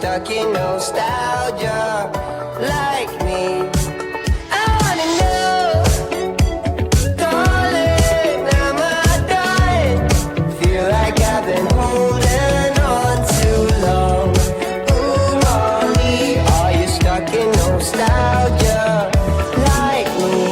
stuck in nostalgia like me? I wanna know, darling, am I done? Feel like I've been holding on too long. Ooh, Molly, are you stuck in nostalgia like me?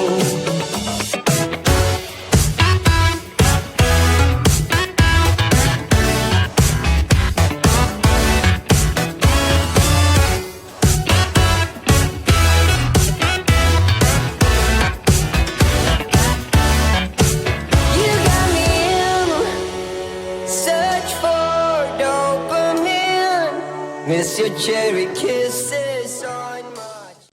Miss your cherry kiss.